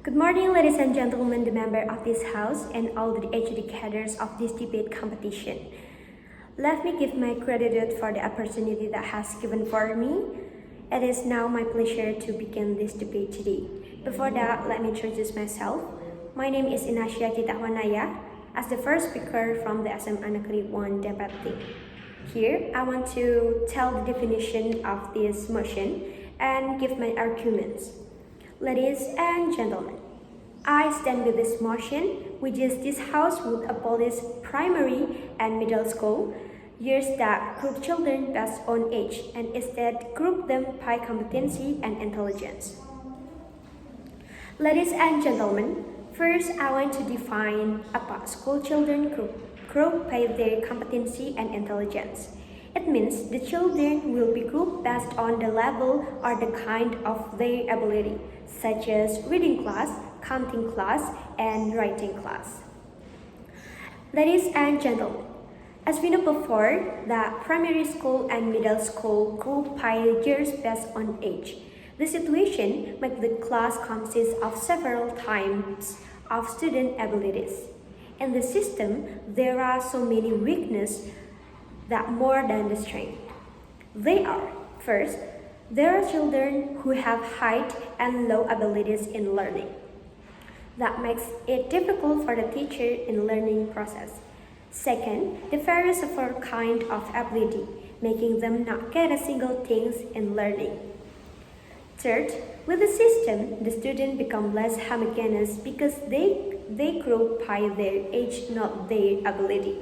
Good morning, ladies and gentlemen, the member of this house and all the educators of this debate competition. Let me give my gratitude for the opportunity that has given for me. It is now my pleasure to begin this debate today. Before that, let me introduce myself. My name is Inasya Kitahwanaya, as the first speaker from the SMA Negeri 1 Depati. Here, I want to tell the definition of this motion and give my arguments. Ladies and gentlemen, I stand with this motion, which is this house would abolish primary and middle school years that group children based on age and instead group them by competency and intelligence. Ladies and gentlemen, first I want to define about school children group by their competency and intelligence. It means the children will be grouped based on the level or the kind of their ability, such as reading class, counting class, and writing class. Ladies and gentlemen, as we know before that primary school and middle school group by years based on age, the situation makes the class consist of several types of student abilities. In the system, there are so many weaknesses that more than the strength. They are, first, there are children who have high and low abilities in learning. That makes it difficult for the teacher in learning process. Second, the various of all kind of ability, making them not get a single things in learning. Third, with the system, the student become less homogeneous because they grow by their age, not their ability.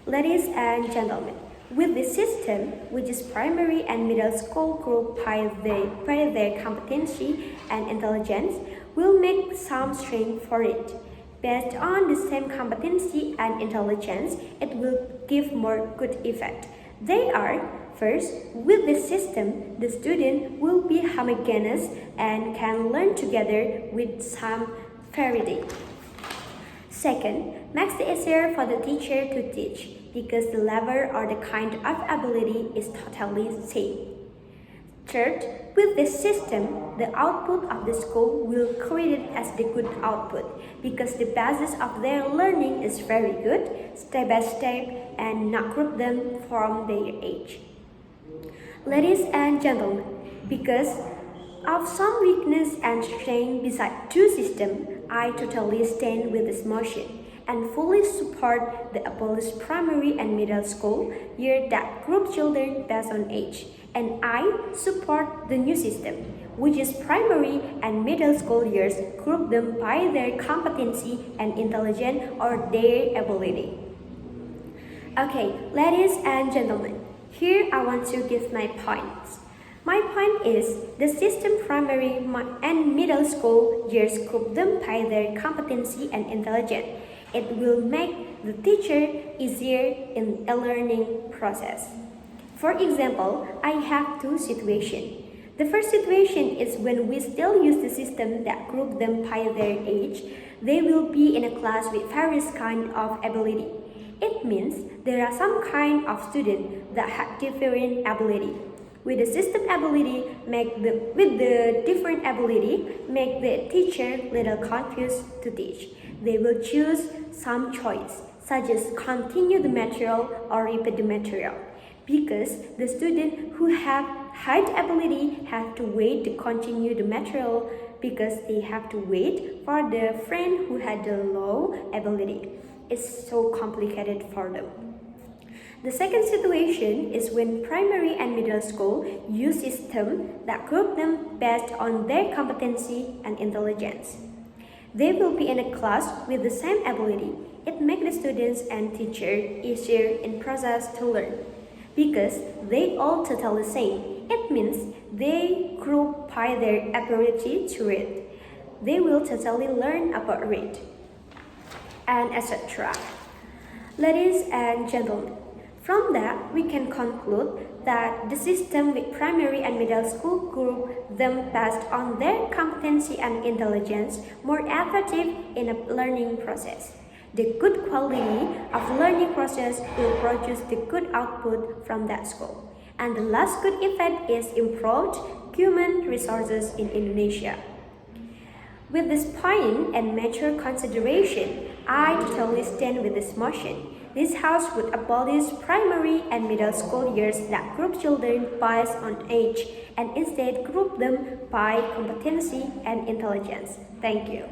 Ladies and gentlemen, with this system, which is primary and middle school group by their competency and intelligence, will make some strength for it. Based on the same competency and intelligence, it will give more good effect. They are, first, with this system, the student will be homogeneous and can learn together with some variety. Second, makes it easier for the teacher to teach because the level or the kind of ability is totally same. Third, with this system, the output of the school will create as the good output because the basis of their learning is very good, step by step, and not group them from their age. Ladies and gentlemen, because of some weakness and strength beside two systems, I totally stand with this motion and fully support the abolished primary and middle school year that group children based on age. And I support the new system, which is primary and middle school years group them by their competency and intelligence or their ability. Okay, ladies and gentlemen, here I want to give my points. My point is, the system primary and middle school years group them by their competency and intelligence. It will make the teacher easier in a learning process. For example, I have two situations. The first situation is when we still use the system that group them by their age, they will be in a class with various kind of ability. It means there are some kind of students that have different ability. With the system ability, with the different ability, make the teacher little confused to teach. They will choose some choice, such as continue the material or repeat the material, because the student who have high ability have to wait to continue the material because they have to wait for the friend who had the low ability. It's so complicated for them. The second situation is when primary and middle school use systems that group them based on their competency and intelligence. They will be in a class with the same ability. It makes the students and teacher easier in process to learn because they all totally same. It means they group by their ability to read. They will totally learn about read, and etc. Ladies and gentlemen, from that, we can conclude that the system with primary and middle school group them based on their competency and intelligence more effective in a learning process. The good quality of learning process will produce the good output from that school. And the last good effect is improved human resources in Indonesia. With this point and mature consideration, I totally stand with this motion. This House would abolish primary and middle school years that group children based on age and instead group them by competency and intelligence. Thank you.